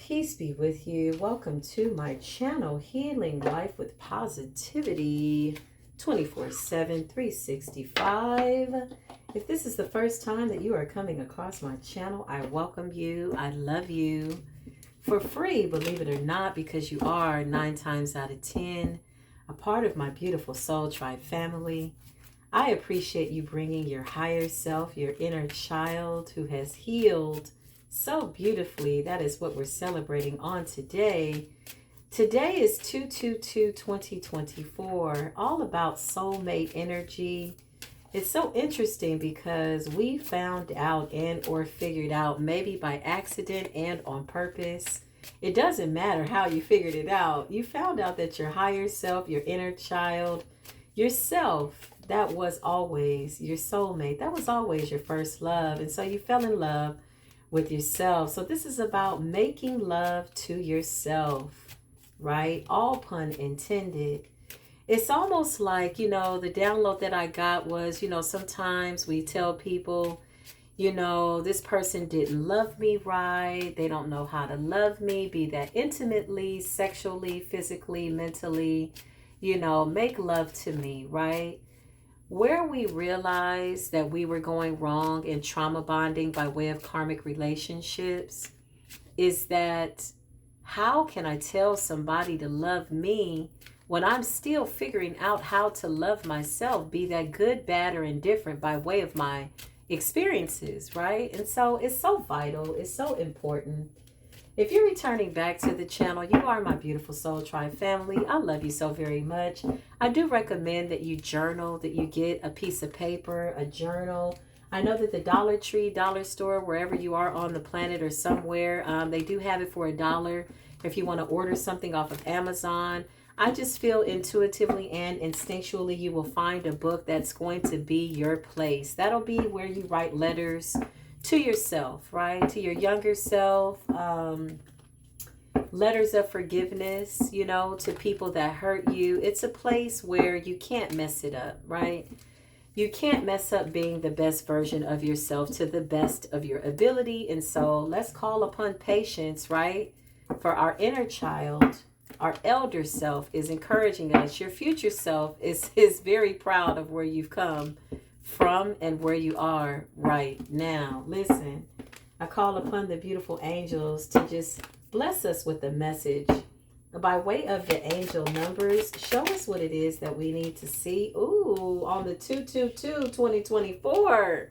Peace be with you. Welcome to my channel, Healing Life with Positivity, 24/7, 365. If this is the first time that you are coming across my channel, I welcome you. I love you for free, believe it or not, because you are 9 times out of 10 a part of my beautiful Soul Tribe family. I appreciate you bringing your higher self, your inner child who has healed so beautifully. That is what we're celebrating on today. Today is 2/22/2024, all about soulmate energy. It's so interesting because we found out and or figured out, maybe by accident and on purpose. It doesn't matter how you figured it out. You found out that your higher self, your inner child, yourself, that was always your soulmate. That was always your first love. And so you fell in love with yourself. So this is about making love to yourself, right? All pun intended. It's almost like, the download that I got was, sometimes we tell people, this person didn't love me right. They don't know how to love me, be that intimately, sexually, physically, mentally, make love to me, right? Where we realized that we were going wrong in trauma bonding by way of karmic relationships is that how can I tell somebody to love me when I'm still figuring out how to love myself, be that good, bad, or indifferent by way of my experiences, right? And so it's so vital. It's so important. If you're returning back to the channel, you are my beautiful Soul Tribe family. I love you so very much. I do recommend that you journal, that you get a piece of paper, a journal. I know that the Dollar Tree, dollar store, wherever you are on the planet or somewhere, they do have it for $1 if you want to order something off of Amazon. I just feel intuitively and instinctually you will find a book that's going to be your place. That'll be where you write letters to yourself, right? To your younger self, letters of forgiveness, to people that hurt you. It's a place where you can't mess it up, right? You can't mess up being the best version of yourself to the best of your ability. And so let's call upon patience, right? For our inner child, our elder self is encouraging us. Your future self is very proud of where you've come from and where you are right now. Listen, I call upon the beautiful angels to just bless us with a message by way of the angel numbers. Show us what it is that we need to see. Ooh, on the 2/22/2024.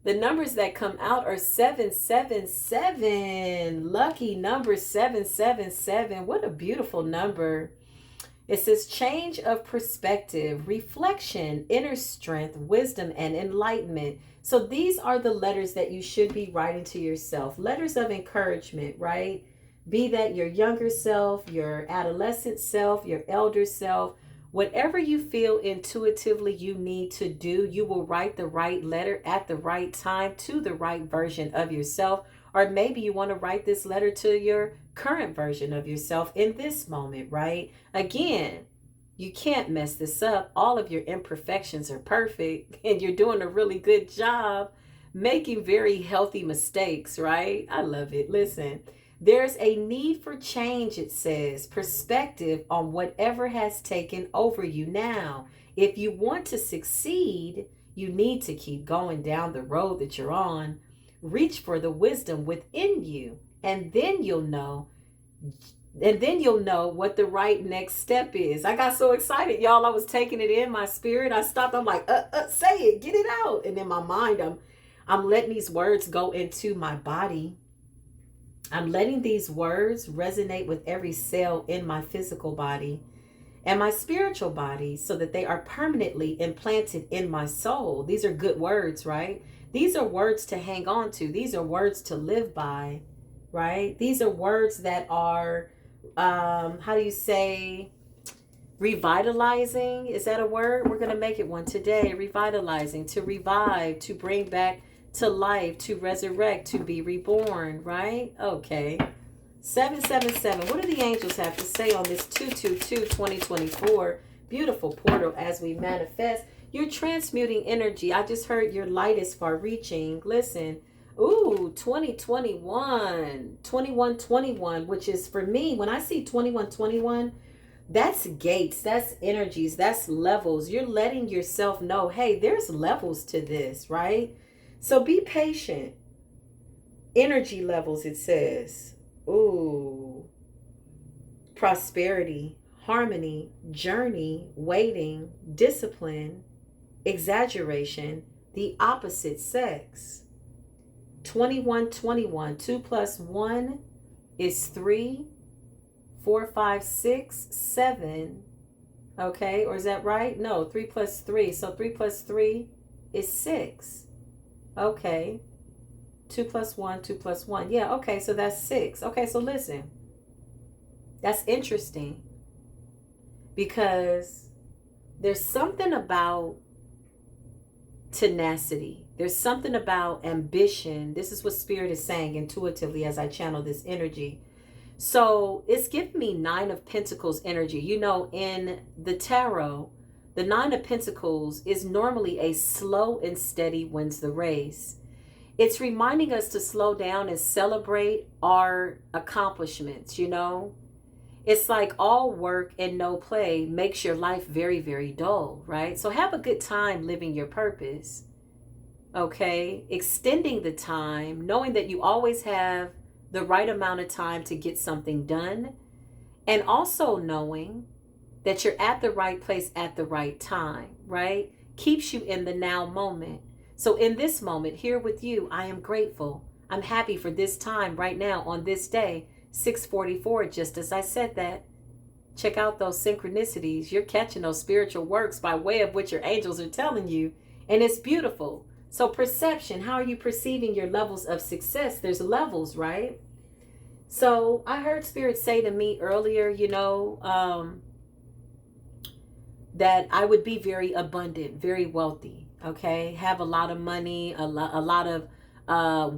The numbers that come out are 777. Lucky number 777. What a beautiful number. It says change of perspective, reflection, inner strength, wisdom, and enlightenment. So these are the letters that you should be writing to yourself. Letters of encouragement, right? Be that your younger self, your adolescent self, your elder self, whatever you feel intuitively you need to do, you will write the right letter at the right time to the right version of yourself. Or maybe you want to write this letter to your current version of yourself in this moment, right? Again, you can't mess this up. All of your imperfections are perfect and you're doing a really good job making very healthy mistakes, right? I love it. Listen, there's a need for change, it says, perspective on whatever has taken over you now. If you want to succeed, you need to keep going down the road that you're on. Reach for the wisdom within you, and then you'll know what the right next step is. I got so excited, y'all. I was taking it in my spirit. I stopped. I'm like, say it, get it out. And in my mind, I'm letting these words go into my body. I'm letting these words resonate with every cell in my physical body and my spiritual body so that they are permanently implanted in my soul. These are good words, right? These are words to hang on to. These are words to live by, right? These are words that are, how do you say, revitalizing? Is that a word? We're going to make it one today. Revitalizing, to revive, to bring back to life, to resurrect, to be reborn, right? Okay. 777. What do the angels have to say on this 2/22/2024 beautiful portal as we manifest? You're transmuting energy. I just heard your light is far reaching. Listen, Ooh, 2021, 2121, which is for me, when I see 2121, that's gates, that's energies, that's levels. You're letting yourself know, hey, there's levels to this, right? So be patient. Energy levels, it says. Ooh, prosperity, harmony, journey, waiting, discipline, exaggeration, the opposite sex. 2121, 2 plus 1 is 3, 4, 5, 6, 7. Okay, or is that right? No, 3 plus 3. So 3 plus 3 is 6. Okay. 2 plus 1, 2 plus 1. Yeah, okay, so that's 6. Okay, so listen. That's interesting because there's something about tenacity. There's something about ambition. This is what Spirit is saying intuitively as I channel this energy. So it's giving me 9 of Pentacles energy. You know, in the tarot, the 9 of Pentacles is normally a slow and steady wins the race. It's reminding us to slow down and celebrate our accomplishments, you know. It's like all work and no play makes your life very, very dull, right? So have a good time living your purpose, okay? Extending the time, knowing that you always have the right amount of time to get something done, and also knowing that you're at the right place at the right time, right? Keeps you in the now moment. So in this moment here with you, I am grateful. I'm happy for this time right now on this day. 6:44, just as I said that. Check out those synchronicities. You're catching those spiritual works by way of what your angels are telling you. And it's beautiful. So perception, how are you perceiving your levels of success? There's levels, right? So I heard Spirit say to me earlier, you know, that I would be very abundant, very wealthy, okay? Have a lot of money, a lot of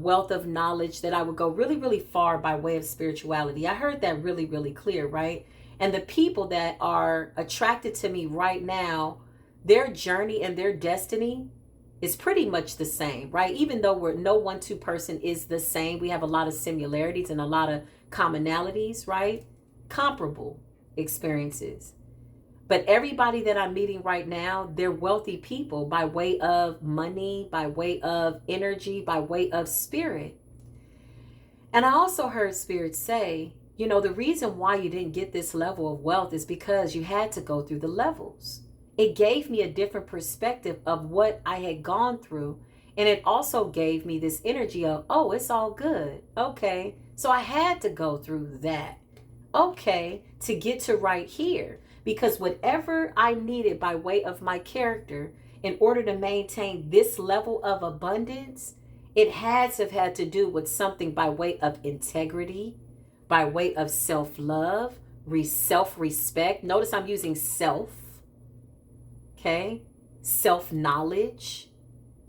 wealth of knowledge, that I would go really, really far by way of spirituality. I heard that really, really clear, right? And the people that are attracted to me right now, their journey and their destiny is pretty much the same, right? Even though no one, two person is the same, we have a lot of similarities and a lot of commonalities, right? Comparable experiences. But everybody that I'm meeting right now, they're wealthy people by way of money, by way of energy, by way of spirit. And I also heard Spirit say, you know, the reason why you didn't get this level of wealth is because you had to go through the levels. It gave me a different perspective of what I had gone through. And it also gave me this energy of, oh, it's all good. Okay. So I had to go through that. Okay. To get to right here. Because whatever I needed by way of my character in order to maintain this level of abundance, it had to have had to do with something by way of integrity, by way of self-love, self-respect. Notice I'm using self, okay? Self-knowledge,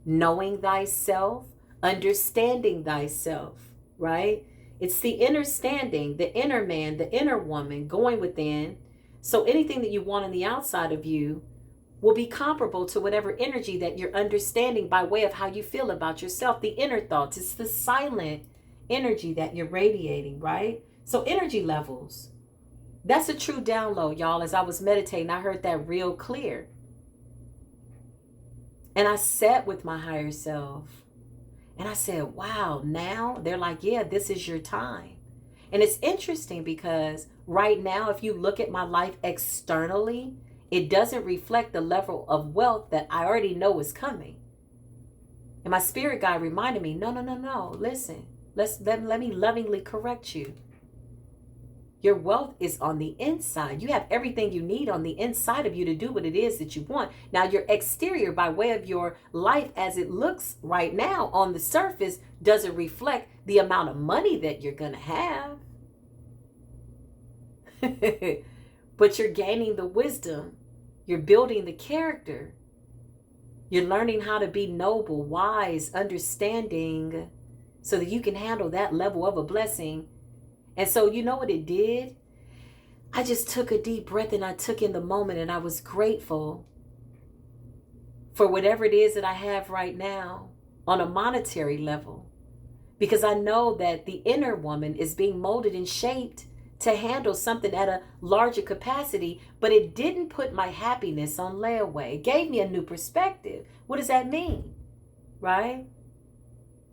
knowing thyself, understanding thyself, right? It's the understanding, the inner man, the inner woman going within. So anything that you want on the outside of you will be comparable to whatever energy that you're understanding by way of how you feel about yourself. The inner thoughts, it's the silent energy that you're radiating, right? So energy levels, that's a true download, y'all. As I was meditating, I heard that real clear. And I sat with my higher self and I said, wow, now they're like, yeah, this is your time. And it's interesting because right now, if you look at my life externally, it doesn't reflect the level of wealth that I already know is coming. And my spirit guide reminded me, no, listen, let me lovingly correct you. Your wealth is on the inside. You have everything you need on the inside of you to do what it is that you want. Now, your exterior, by way of your life as it looks right now on the surface, doesn't reflect the amount of money that you're going to have. But you're gaining the wisdom. You're building the character. You're learning how to be noble, wise, understanding, so that you can handle that level of a blessing. And so you know what it did? I just took a deep breath and I took in the moment, and I was grateful for whatever it is that I have right now on a monetary level. because I know that the inner woman is being molded and shaped to handle something at a larger capacity, but it didn't put my happiness on layaway. It gave me a new perspective. What does that mean? Right?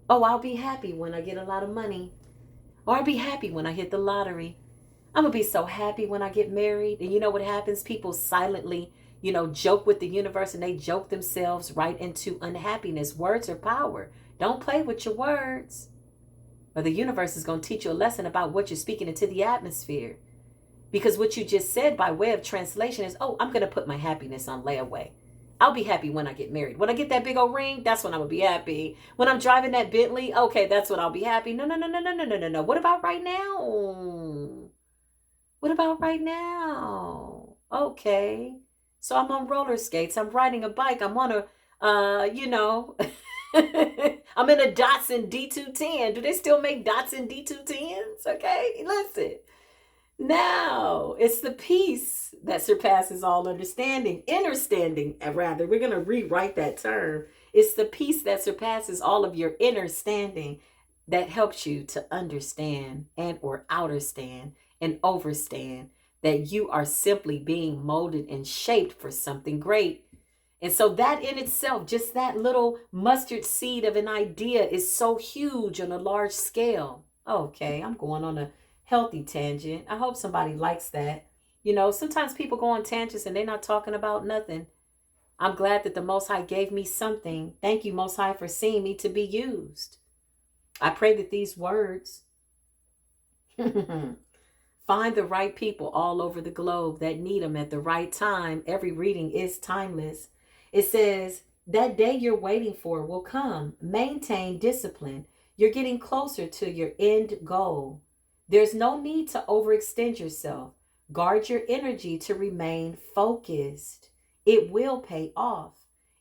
Oh, I'll be happy when I get a lot of money. Or I'll be happy when I hit the lottery. I'm going to be so happy when I get married. And you know what happens? People silently, joke with the universe, and they joke themselves right into unhappiness. Words are power. Don't play with your words, or the universe is going to teach you a lesson about what you're speaking into the atmosphere. Because what you just said by way of translation is, oh, I'm going to put my happiness on layaway. I'll be happy when I get married. When I get that big old ring, that's when I will be happy. When I'm driving that Bentley, okay, that's when I'll be happy. No, no, no, no, no, no, no, no, no. What about right now? What about right now? Okay. So I'm on roller skates. I'm riding a bike. I'm on a, I'm in a Datsun D210. Do they still make Datsun D210s? Okay, listen. Now, it's the peace that surpasses all understanding. Understanding, rather. We're going to rewrite that term. It's the peace that surpasses all of your understanding that helps you to understand and or outerstand and overstand that you are simply being molded and shaped for something great. And so that in itself, just that little mustard seed of an idea is so huge on a large scale. Okay, I'm going on a healthy tangent. I hope somebody likes that. Sometimes people go on tangents and they're not talking about nothing. I'm glad that the Most High gave me something. Thank you, Most High, for seeing me to be used. I pray that these words find the right people all over the globe that need them at the right time. Every reading is timeless. It says, that day you're waiting for will come. Maintain discipline. You're getting closer to your end goal. There's no need to overextend yourself. Guard your energy to remain focused. It will pay off.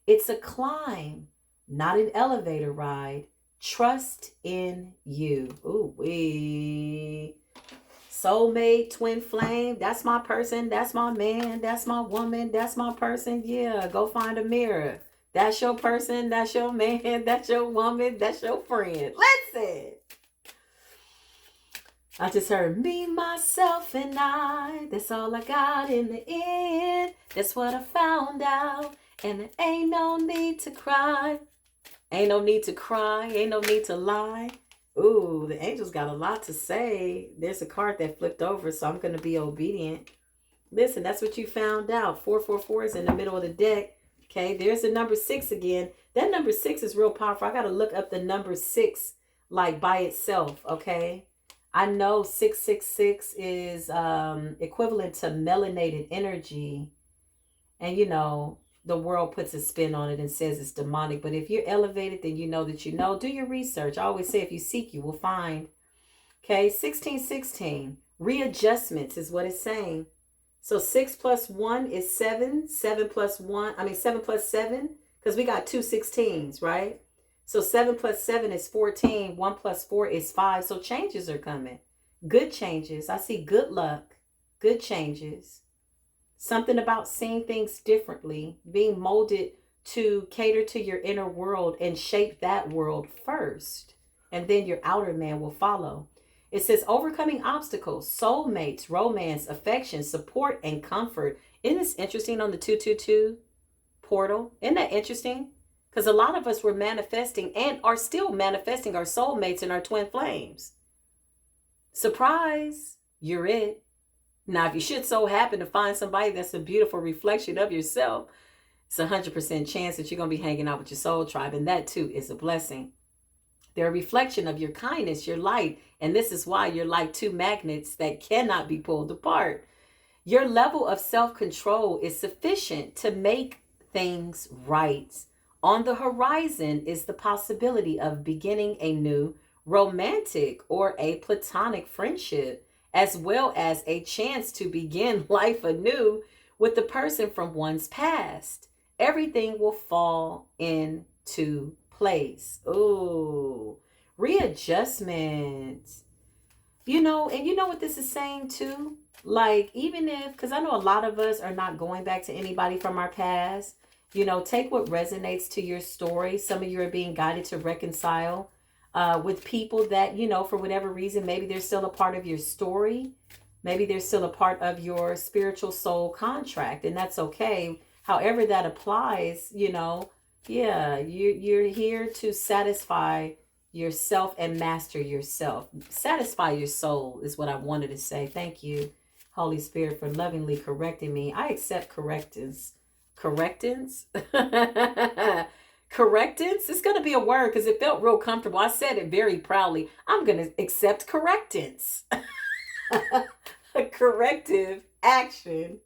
It's a climb, not an elevator ride. Trust in you. Ooh wee. Soulmate, twin flame, that's my person, that's my man, that's my woman, that's my person. Yeah, go find a mirror. That's your person, that's your man, that's your woman, that's your friend. Listen. I just heard me, myself, and I. That's all I got in the end. That's what I found out. And there ain't no need to cry. Ain't no need to cry. Ain't no need to lie. Ooh, the angels got a lot to say. There's a card that flipped over, so I'm going to be obedient. Listen, that's what you found out. 444 is in the middle of the deck. Okay, there's the number 6 again. That number 6 is real powerful. I got to look up the number 6 like by itself, okay? I know 666 is equivalent to melanated energy. And, the world puts a spin on it and says it's demonic. But if you're elevated, then you know that you know. Do your research. I always say if you seek, you will find. Okay, 1616. Readjustments is what it's saying. So 6 plus 1 is 7. 7 plus 7, because we got 2 16s, right? So 7 plus 7 is 14. 1 plus 4 is 5. So changes are coming. Good changes. I see good luck. Good changes. Something about seeing things differently, being molded to cater to your inner world and shape that world first. And then your outer man will follow. It says overcoming obstacles, soulmates, romance, affection, support, and comfort. Isn't this interesting on the 222 portal? Isn't that interesting? Because a lot of us were manifesting and are still manifesting our soulmates and our twin flames. Surprise, you're it. Now, if you should so happen to find somebody that's a beautiful reflection of yourself, it's 100% chance that you're going to be hanging out with your soul tribe. And that too is a blessing. They're a reflection of your kindness, your light. And this is why you're like two magnets that cannot be pulled apart. Your level of self-control is sufficient to make things right. On the horizon is the possibility of beginning a new romantic or a platonic friendship, as well as a chance to begin life anew with the person from one's past. Everything will fall into place. Ooh, readjustment. And you know what this is saying too? Like, even if, because I know a lot of us are not going back to anybody from our past, take what resonates to your story. Some of you are being guided to reconcile with people that, for whatever reason, maybe they're still a part of your story. Maybe they're still a part of your spiritual soul contract, and that's okay. However that applies, yeah, you're here to satisfy yourself and master yourself. Satisfy your soul is what I wanted to say. Thank you, Holy Spirit, for lovingly correcting me. I accept correctance. Correctance? Correctance? It's going to be a word because it felt real comfortable. I said it very proudly. I'm going to accept correctance. A corrective action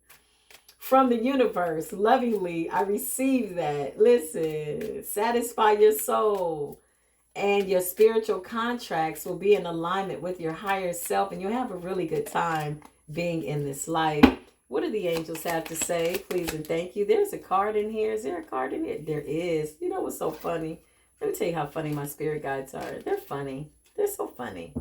from the universe. Lovingly, I receive that. Listen, satisfy your soul, and your spiritual contracts will be in alignment with your higher self, and you'll have a really good time being in this life. What do the angels have to say? Please and thank you. There's a card in here. Is there a card in here? There is. You know what's so funny? Let me tell you how funny my spirit guides are. They're funny. They're so funny.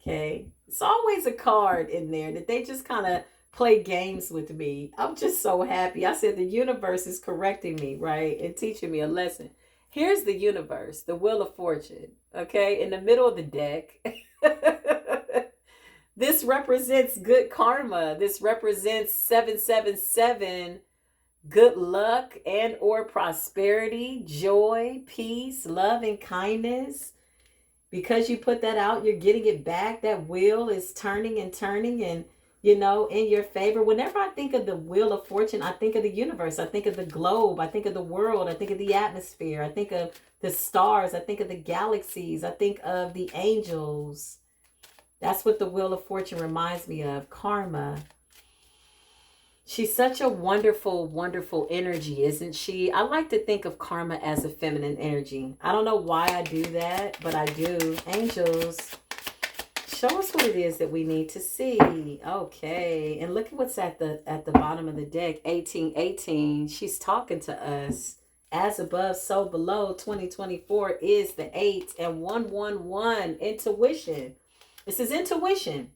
Okay. It's always a card in there that they just kind of play games with me. I'm just so happy. I said the universe is correcting me, right? And teaching me a lesson. Here's the universe, the Wheel of Fortune, okay? In the middle of the deck. This represents good karma. This represents 777, good luck and or prosperity, joy, peace, love, and kindness. Because you put that out, you're getting it back. That wheel is turning and turning and, in your favor. Whenever I think of the Wheel of Fortune, I think of the universe. I think of the globe. I think of the world. I think of the atmosphere. I think of the stars. I think of the galaxies. I think of the angels. That's what the Wheel of Fortune reminds me of. Karma. She's such a wonderful, wonderful energy, isn't she? I like to think of karma as a feminine energy. I don't know why I do that, but I do. Angels, show us what it is that we need to see. Okay. And look at what's at the bottom of the deck. 1818. She's talking to us. As above, so below. 2024 is the 8 and 111. Intuition. This is intuition.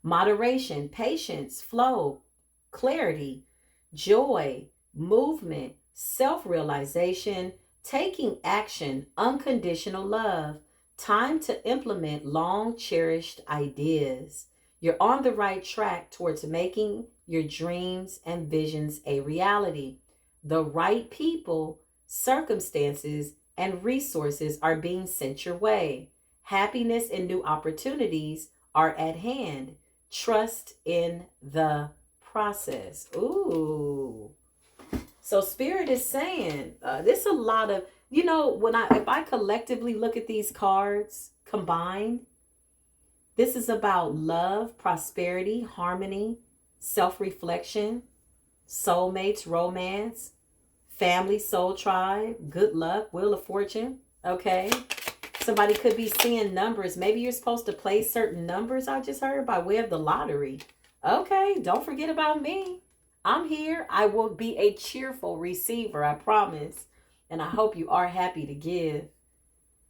Moderation, patience, flow, clarity, joy, movement, self-realization, taking action, unconditional love, time to implement long-cherished ideas. You're on the right track towards making your dreams and visions a reality. The right people, circumstances, and resources are being sent your way. Happiness and new opportunities are at hand. Trust in the process. Ooh. So Spirit is saying, there's a lot of, if I collectively look at these cards combined, this is about love, prosperity, harmony, self-reflection, soulmates, romance, family, soul tribe, good luck, Wheel of Fortune. Okay. Somebody could be seeing numbers. Maybe you're supposed to play certain numbers, I just heard, by way of the lottery. Okay, don't forget about me. I'm here. I will be a cheerful receiver, I promise. And I hope you are happy to give.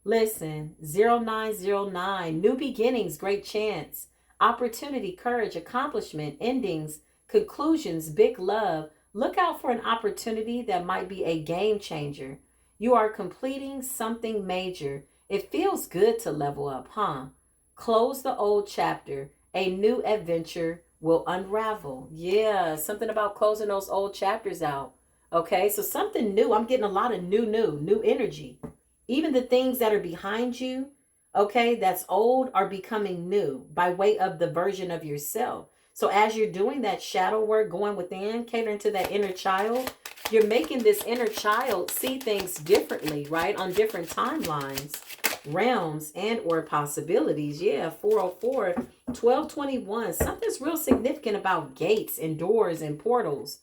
Listen, 0909, new beginnings, great chance, opportunity, courage, accomplishment, endings, conclusions, big love. Look out for an opportunity that might be a game changer. You are completing something major. It feels good to level up, huh? Close the old chapter. A new adventure will unravel. Yeah, something about closing those old chapters out. Okay, so something new. I'm getting a lot of new energy. Even the things that are behind you, okay, that's old, are becoming new by way of the version of yourself. So as you're doing that shadow work, going within, catering to that inner child, you're making this inner child see things differently, right? On different timelines, realms, and or possibilities. Yeah, 404, 1221. Something's real significant about gates and doors and portals.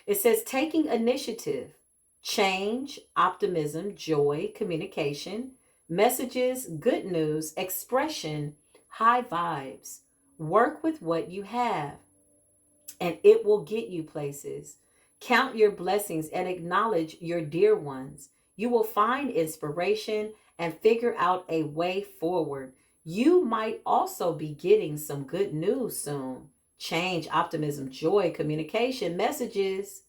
It says taking initiative, change, optimism, joy, communication, messages, good news, expression, high vibes. Work with what you have, and it will get you places. Count your blessings and acknowledge your dear ones. You will find inspiration and figure out a way forward. You might also be getting some good news soon. Change, optimism, joy, communication, messages.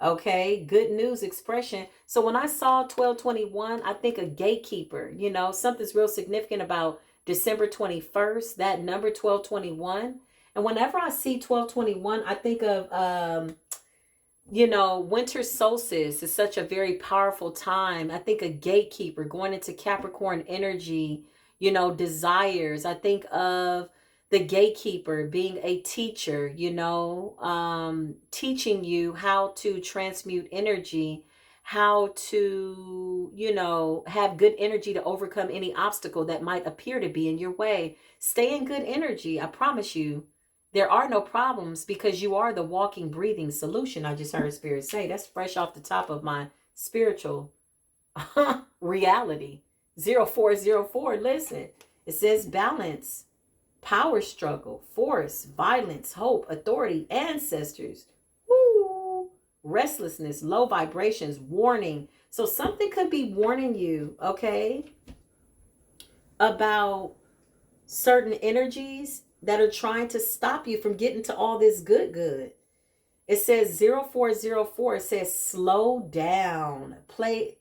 Okay, good news expression. So when I saw 1221, I think a gatekeeper, you know, something's real significant about December 21st, that number 1221. And whenever I see 1221, I think of you know, winter solstice is such a very powerful time. I think a gatekeeper going into Capricorn energy, you know, desires. I think of the gatekeeper being a teacher, you know, teaching you how to transmute energy, how to, you know, have good energy to overcome any obstacle that might appear to be in your way. Stay in good energy. I promise you, there are no problems because you are the walking, breathing solution. I just heard Spirit say that's fresh off the top of my spiritual reality. 0404. Listen, it says balance, power struggle, force, violence, hope, authority, ancestors. Woo! Restlessness, low vibrations, warning. So something could be warning you, okay, about certain energies that are trying to stop you from getting to all this good. It says 0404. It says slow down. Play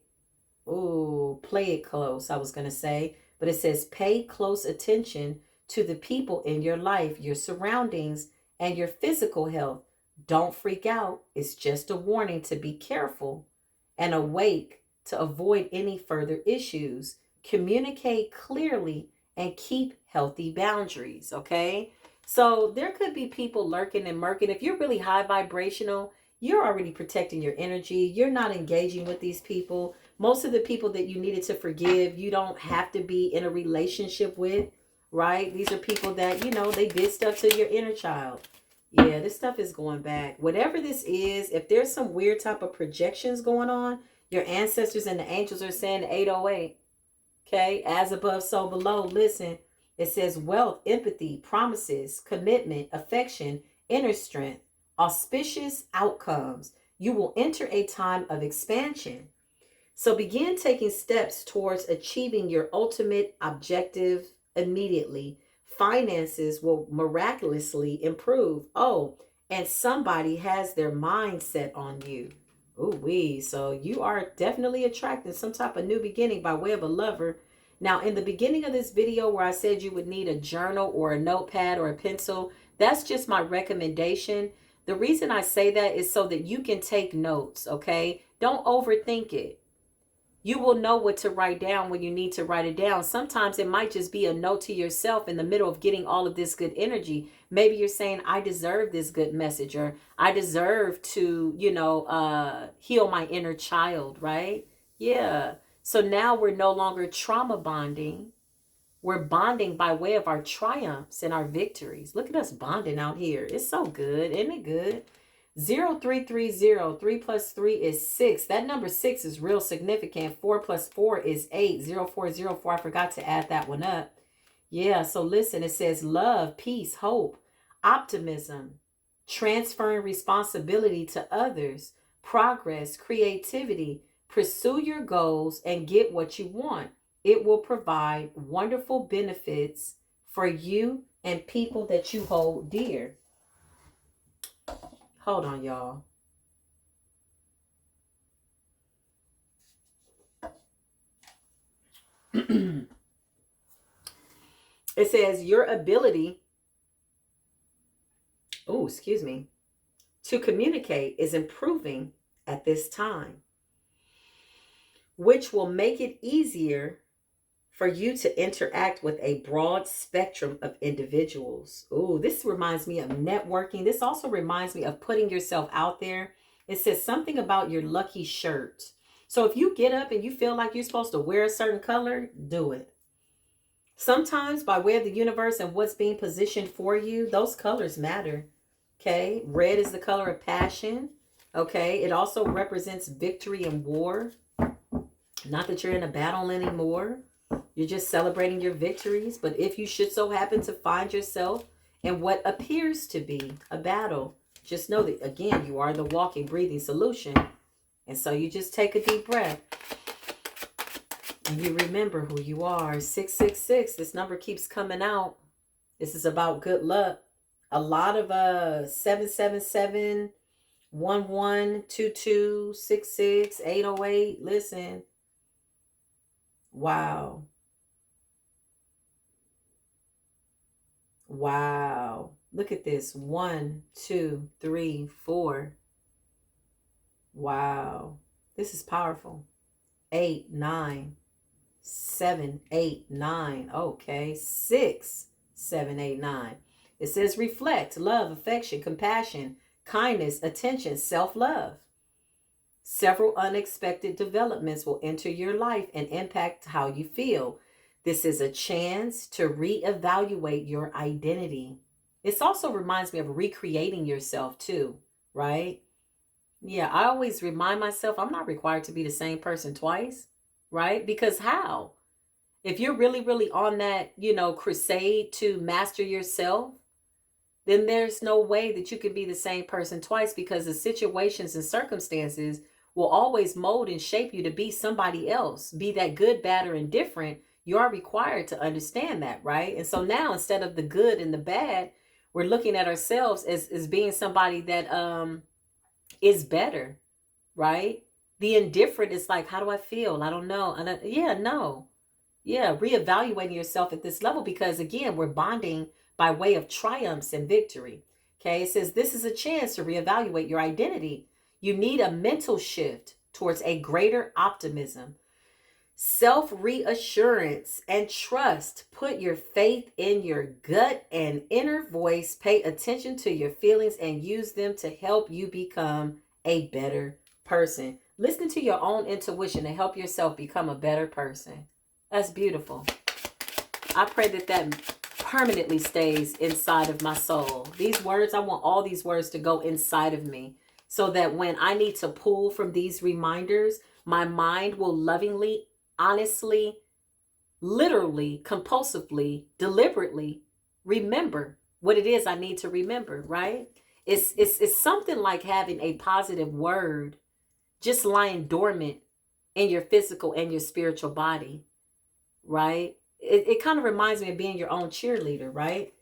it close, I was going to say. But it says pay close attention to the people in your life, your surroundings, and your physical health. Don't freak out. It's just a warning to be careful and awake to avoid any further issues. Communicate clearly and keep healthy boundaries, okay? So there could be people lurking and murking. If you're really high vibrational, you're already protecting your energy. You're not engaging with these people. Most of the people that you needed to forgive, you don't have to be in a relationship with, right? These are people that, you know, they did stuff to your inner child. Yeah, this stuff is going back. Whatever this is, if there's some weird type of projections going on, your ancestors and the angels are saying 808. Okay, as above, so below. Listen, it says wealth, empathy, promises, commitment, affection, inner strength, auspicious outcomes. You will enter a time of expansion. So begin taking steps towards achieving your ultimate objective immediately. Finances will miraculously improve. Oh, and somebody has their mind set on you. Ooh wee. So you are definitely attracting some type of new beginning by way of a lover. Now, in the beginning of this video where I said you would need a journal or a notepad or a pencil, that's just my recommendation. The reason I say that is so that you can take notes, okay? Don't overthink it. You will know what to write down when you need to write it down. Sometimes it might just be a note to yourself in the middle of getting all of this good energy. Maybe you're saying, I deserve this good message, or I deserve to, you know, heal my inner child, right? Yeah. So now we're no longer trauma bonding. We're bonding by way of our triumphs and our victories. Look at us bonding out here. It's so good. Isn't it good? 0330. 3 plus 3 is 6. That number 6 is real significant. 4 plus 4 is 8. 0404. I forgot to add that one up. Yeah, so listen, it says love, peace, hope, optimism, transferring responsibility to others, progress, creativity. Pursue your goals and get what you want. It will provide wonderful benefits for you and people that you hold dear. Hold on, y'all. It says your ability, to communicate is improving at this time, which will make it easier for you to interact with a broad spectrum of individuals. Ooh, this reminds me of networking. This also reminds me of putting yourself out there. It says something about your lucky shirt. So if you get up and you feel like you're supposed to wear a certain color, do it. Sometimes by way of the universe and what's being positioned for you, those colors matter. Okay, red is the color of passion. Okay, it also represents victory in war. Not that you're in a battle anymore. You're just celebrating your victories. But if you should so happen to find yourself in what appears to be a battle, just know that, again, you are the walking, breathing solution. And so you just take a deep breath. And you remember who you are. 666. This number keeps coming out. This is about good luck. A lot of 777, 112266 Listen. Wow. Wow. Look at this. 1, 2, 3, 4. Wow. This is powerful. 8, 9, 7, 8, 9. Okay. 6, 7, 8, 9. It says reflect, love, affection, compassion, kindness, attention, self-love. Several unexpected developments will enter your life and impact how you feel. This is a chance to reevaluate your identity. This also reminds me of recreating yourself too, right? Yeah, I always remind myself I'm not required to be the same person twice, right? Because how? If you're really, really on that, crusade to master yourself, then there's no way that you can be the same person twice, because the situations and circumstances will always mold and shape you to be somebody else. Be that good, bad, or indifferent. You are required to understand that, right? And so now, instead of the good and the bad, we're looking at ourselves as being somebody that is better, right? The indifferent is like, how do I feel? I don't know. Yeah, no. Yeah, reevaluating yourself at this level, because again, we're bonding by way of triumphs and victory. Okay, it says this is a chance to reevaluate your identity. You need a mental shift towards a greater optimism, self-reassurance, and trust. Put your faith in your gut and inner voice. Pay attention to your feelings and use them to help you become a better person. Listen to your own intuition to help yourself become a better person. That's beautiful. I pray that that permanently stays inside of my soul. These words, I want all these words to go inside of me, so that when I need to pull from these reminders, my mind will lovingly, honestly, literally, compulsively, deliberately remember what it is I need to remember, right? It's something like having a positive word just lying dormant in your physical and your spiritual body, right? It kind of reminds me of being your own cheerleader, right?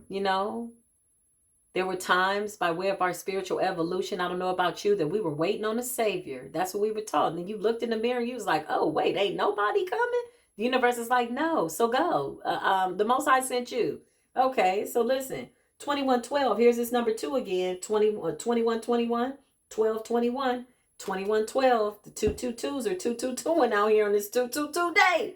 You know, there were times by way of our spiritual evolution, I don't know about you, that we were waiting on a savior. That's what we were taught. And then you looked in the mirror and you was like, oh, wait, ain't nobody coming? The universe is like, no, so go. The Most High sent you. Okay, so listen, 2112, here's this number 2 again, 2121, 1221, 2112, the 222s are 222 out here on this 222 day.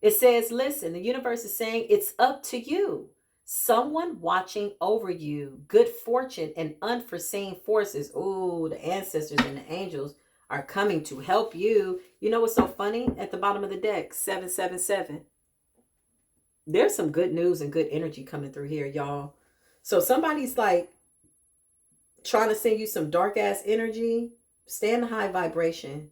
It says, listen, the universe is saying it's up to you. Someone watching over you, good fortune and unforeseen forces. Ooh, the ancestors and the angels are coming to help you. You know what's so funny? At the bottom of the deck, 777. There's some good news and good energy coming through here, y'all. So somebody's like trying to send you some dark ass energy. Stay in the high vibration.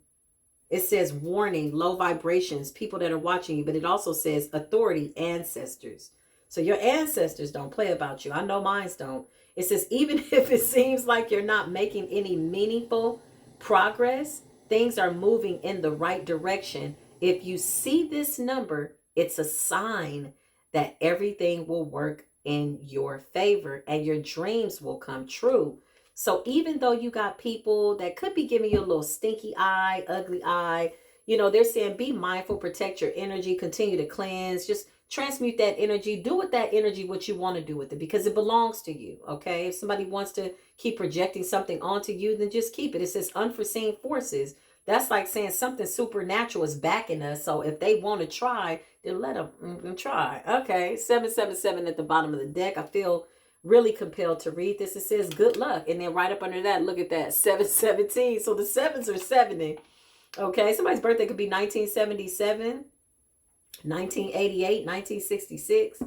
It says warning, low vibrations, people that are watching you, but it also says authority, ancestors. So your ancestors don't play about you. I know mines don't. It says even if it seems like you're not making any meaningful progress, things are moving in the right direction. If you see this number, it's a sign that everything will work in your favor and your dreams will come true. So even though you got people that could be giving you a little stinky eye, ugly eye, they're saying be mindful, protect your energy, continue to cleanse, just transmute that energy, do with that energy what you want to do with it, because it belongs to you, okay? If somebody wants to keep projecting something onto you, then just keep it. It says unforeseen forces. That's like saying something supernatural is backing us. So if they want to try, then let them try. Okay, 777 at the bottom of the deck. I feel really compelled to read this. It says good luck, and then right up under that, look at that, 717. So the sevens are 70. Okay, somebody's birthday could be 1977, 1988, 1966,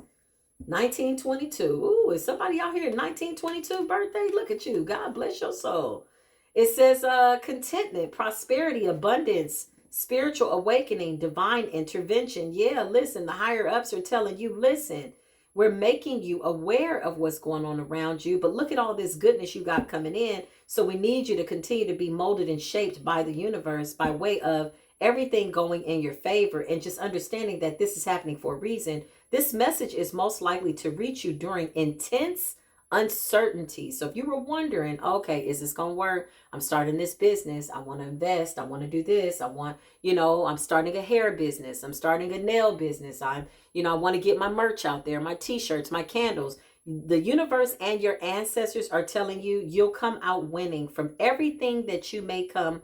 1922. Ooh, is somebody out here 1922 birthday? Look at you. God bless your soul. It says contentment, prosperity, abundance, spiritual awakening, divine intervention. Yeah, listen, the higher ups are telling you, listen, we're making you aware of what's going on around you, but look at all this goodness you got coming in. So we need you to continue to be molded and shaped by the universe by way of everything going in your favor, and just understanding that this is happening for a reason. This message is most likely to reach you during intense, uncertainty. So if you were wondering, okay, is this going to work? I'm starting this business. I want to invest. I want to do this. I'm starting a hair business. I'm starting a nail business. I want to get my merch out there, my t-shirts, my candles. The universe and your ancestors are telling you you'll come out winning from everything that you may come.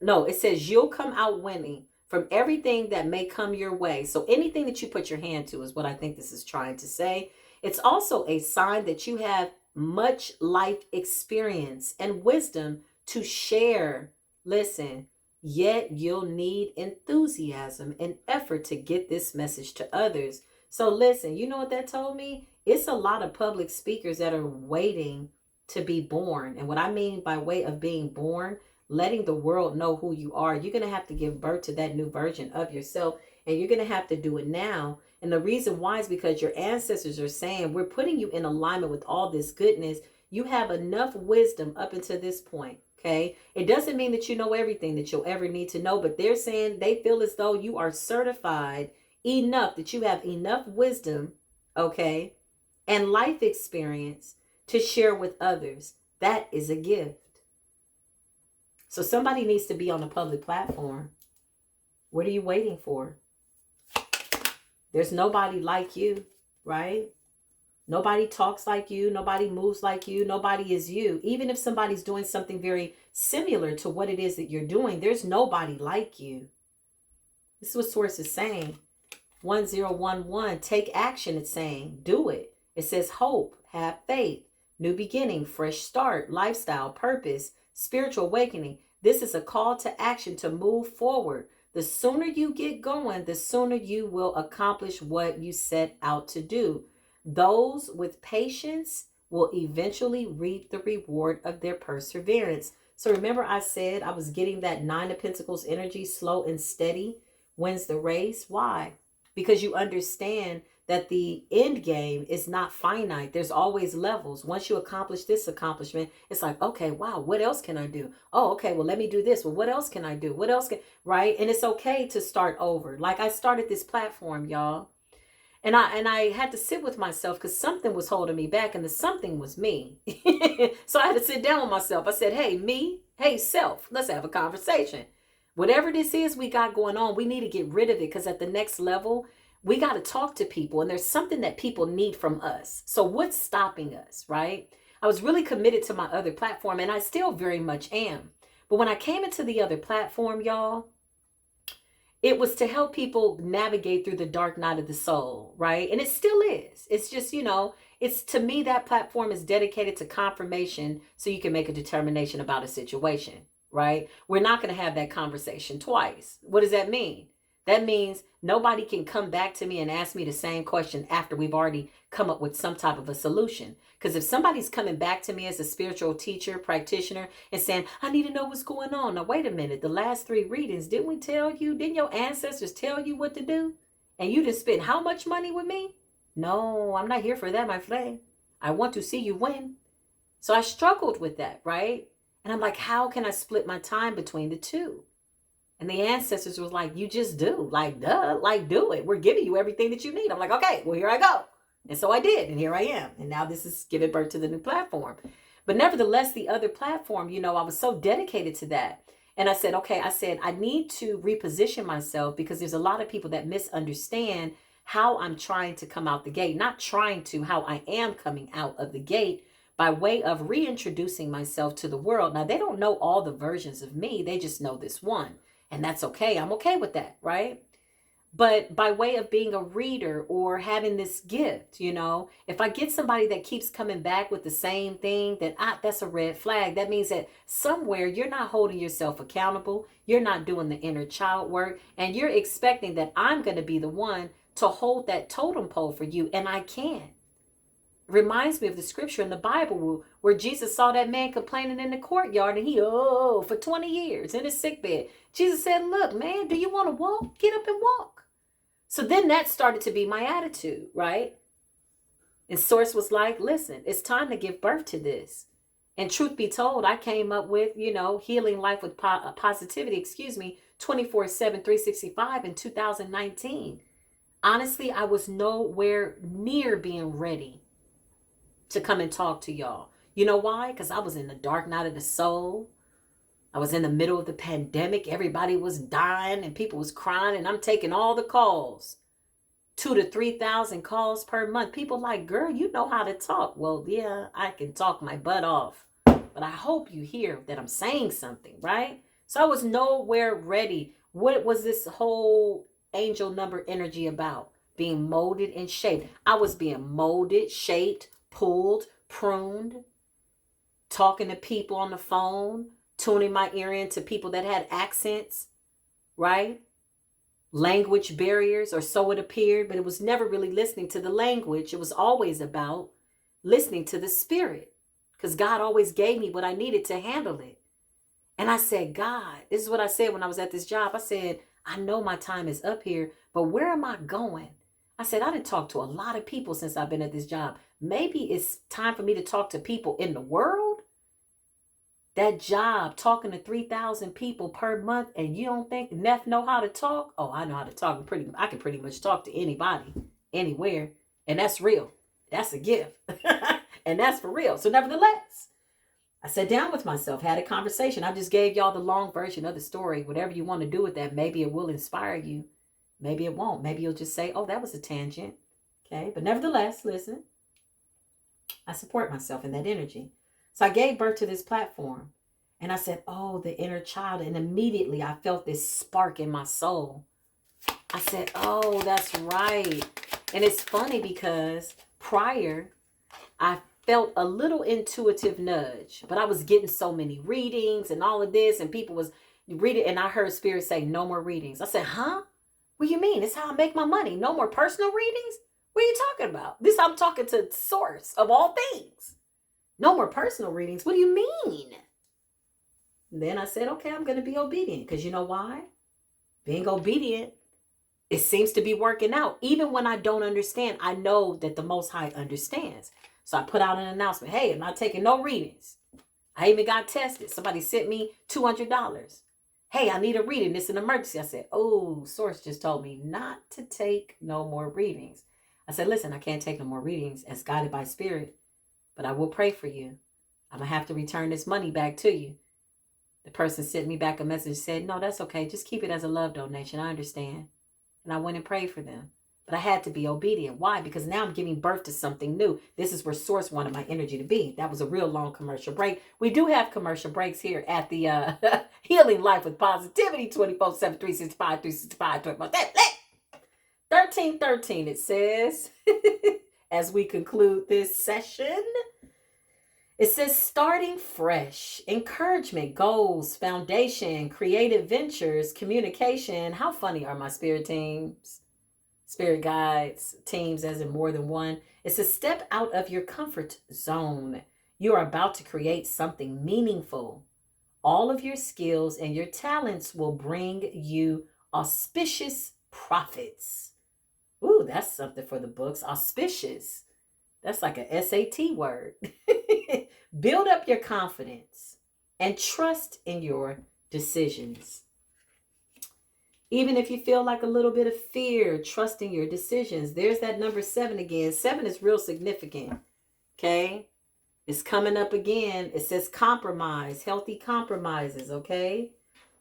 No, it says you'll come out winning from everything that may come your way. So anything that you put your hand to is what I think this is trying to say. It's also a sign that you have much life experience and wisdom to share. Listen, yet you'll need enthusiasm and effort to get this message to others. So listen, you know what that told me? It's a lot of public speakers that are waiting to be born. And what I mean by way of being born, letting the world know who you are. You're going to have to give birth to that new version of yourself, and you're going to have to do it now. And the reason why is because your ancestors are saying, we're putting you in alignment with all this goodness. You have enough wisdom up until this point. Okay. It doesn't mean that you know everything that you'll ever need to know, but they're saying they feel as though you are certified enough, that you have enough wisdom, okay, and life experience to share with others. That is a gift. So somebody needs to be on a public platform. What are you waiting for? There's nobody like you, right? Nobody talks like you. Nobody moves like you. Nobody is you. Even if somebody's doing something very similar to what it is that you're doing, there's nobody like you. This is what Source is saying. 1011, take action, it's saying. Do it. It says hope, have faith, new beginning, fresh start, lifestyle, purpose, spiritual awakening. This is a call to action to move forward. The sooner you get going, the sooner you will accomplish what you set out to do. Those with patience will eventually reap the reward of their perseverance. So remember I said I was getting that Nine of Pentacles energy, slow and steady wins the race. Why? Because you understand that the end game is not finite. There's always levels. Once you accomplish this accomplishment, it's like, okay, wow, what else can I do? Oh, okay, well, let me do this. Well, what else can I do? What else can, right? And it's okay to start over. Like I started this platform, y'all. And I had to sit with myself because something was holding me back, and the something was me. So I had to sit down with myself. I said, hey, me, hey, self, let's have a conversation. Whatever this is we got going on, we need to get rid of it, because at the next level, we got to talk to people, and there's something that people need from us. So what's stopping us, right? I was really committed to my other platform, and I still very much am. But when I came into the other platform, y'all, it was to help people navigate through the dark night of the soul, right? And it still is. It's just, it's, to me, that platform is dedicated to confirmation so you can make a determination about a situation, right? We're not going to have that conversation twice. What does that mean? That means nobody can come back to me and ask me the same question after we've already come up with some type of a solution. Because if somebody's coming back to me as a spiritual teacher, practitioner, and saying, I need to know what's going on. Now, wait a minute. The last 3 readings, didn't your ancestors tell you what to do? And you just spent how much money with me? No, I'm not here for that, my friend. I want to see you win. So I struggled with that, right? And I'm like, how can I split my time between the two? And the ancestors was like, you just do. Like, duh, like, do it. We're giving you everything that you need. I'm like, okay, well, here I go. And so I did. And here I am. And now this is giving birth to the new platform. But nevertheless, the other platform, I was so dedicated to that. And I said, okay, I need to reposition myself, because there's a lot of people that misunderstand how I'm trying to come out the gate. Not trying to, how I am coming out of the gate, by way of reintroducing myself to the world. Now, they don't know all the versions of me. They just know this one. And that's okay. I'm okay with that, right? But by way of being a reader or having this gift, if I get somebody that keeps coming back with the same thing, then that's a red flag. That means that somewhere you're not holding yourself accountable. You're not doing the inner child work. And you're expecting that I'm going to be the one to hold that totem pole for you. And I can't. Reminds me of the scripture in the Bible where Jesus saw that man complaining in the courtyard, and he, for 20 years in his sickbed. Jesus said, look, man, do you want to walk? Get up and walk. So then that started to be my attitude, right? And Source was like, listen, it's time to give birth to this. And truth be told, I came up with, healing life with positivity, 24/7, 365 in 2019. Honestly, I was nowhere near being ready to come and talk to y'all. You know why? Because I was in the dark night of the soul. I was in the middle of the pandemic. Everybody was dying and people was crying, and I'm taking all the calls. 2,000 to 3,000 calls per month. People like, girl, you know how to talk. Well, yeah, I can talk my butt off. But I hope you hear that I'm saying something, right? So I was nowhere ready. What was this whole angel number energy about? Being molded and shaped. I was being molded, shaped, pulled, pruned, talking to people on the phone, tuning my ear into people that had accents, right? Language barriers, or so it appeared, but it was never really listening to the language. It was always about listening to the spirit, because God always gave me what I needed to handle it. And I said, God, this is what I said when I was at this job. I said, I know my time is up here, but where am I going? I said, I didn't talk to a lot of people since I've been at this job. Maybe it's time for me to talk to people in the world. That job, talking to 3,000 people per month, and you don't think Neff know how to talk? Oh, I know how to talk. I can pretty much talk to anybody, anywhere. And that's real. That's a gift. And that's for real. So nevertheless, I sat down with myself, had a conversation. I just gave y'all the long version of the story. Whatever you want to do with that, maybe it will inspire you. Maybe it won't. Maybe you'll just say, oh, that was a tangent. Okay. But nevertheless, listen, I support myself in that energy. So I gave birth to this platform, and I said, oh, the inner child. And immediately I felt this spark in my soul. I said, oh, that's right. And it's funny because prior, I felt a little intuitive nudge, but I was getting so many readings and all of this, and people was reading, and I heard spirit say, no more readings. I said, huh? What do you mean? It's how I make my money. No more personal readings? What are you talking about? This, I'm talking to source of all things. No more personal readings. What do you mean? And then I said, okay, I'm going to be obedient. Because you know why? Being obedient, it seems to be working out. Even when I don't understand, I know that the Most High understands. So I put out an announcement. Hey, I'm not taking no readings. I even got tested. Somebody sent me $200. Hey, I need a reading. It's an emergency. I said, oh, source just told me not to take no more readings. I said, listen, I can't take no more readings as guided by spirit, but I will pray for you. I'm going to have to return this money back to you. The person sent me back a message and said, no, that's okay. Just keep it as a love donation. I understand. And I went and prayed for them. But I had to be obedient. Why? Because now I'm giving birth to something new. This is where source wanted my energy to be. That was a real long commercial break. We do have commercial breaks here at the Healing Life with Positivity, 24/7, 365, 365, 24. 1313, it says, as we conclude this session, it says, starting fresh, encouragement, goals, foundation, creative ventures, communication. How funny are my spirit teams? Spirit guides, teams as in more than one. It's a step out of your comfort zone. You are about to create something meaningful. All of your skills and your talents will bring you auspicious profits. Ooh, that's something for the books. Auspicious. That's like a SAT word. Build up your confidence and trust in your decisions. Even if you feel like a little bit of fear, trusting your decisions. There's that number 7 again. 7 is real significant. Okay. It's coming up again. It says compromise, healthy compromises. Okay.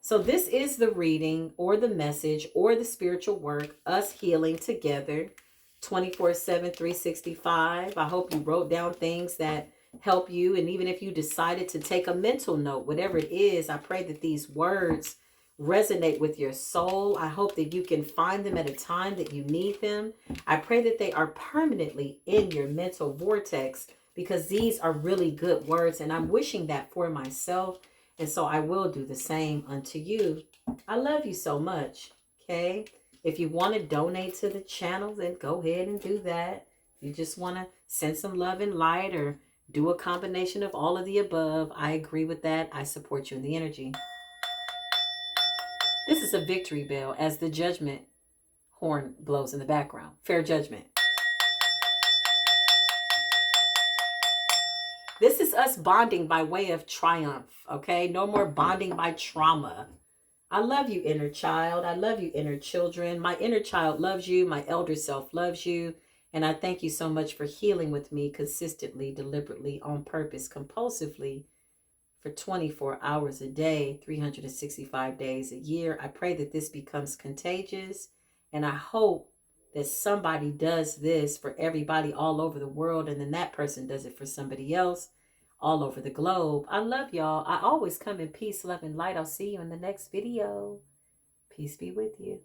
So this is the reading or the message or the spiritual work, us healing together 24/7, 365. I hope you wrote down things that help you. And even if you decided to take a mental note, whatever it is, I pray that these words resonate with your soul. I hope that you can find them at a time that you need them. I pray that they are permanently in your mental vortex, because these are really good words, and I'm wishing that for myself. And so I will do the same unto you. I love you so much. Okay. If you want to donate to the channel, then go ahead and do that. If you just want to send some love and light, or do a combination of all of the above, I agree with that. I support you in the energy. This is a victory bell as the judgment horn blows in the background. Fair judgment. This is us bonding by way of triumph, okay? No more bonding by trauma. I love you, inner child. I love you, inner children. My inner child loves you. My elder self loves you. And I thank you so much for healing with me consistently, deliberately, on purpose, compulsively for 24 hours a day, 365 days a year. I pray that this becomes contagious. And I hope that somebody does this for everybody all over the world. And then that person does it for somebody else all over the globe. I love y'all. I always come in peace, love, and light. I'll see you in the next video. Peace be with you.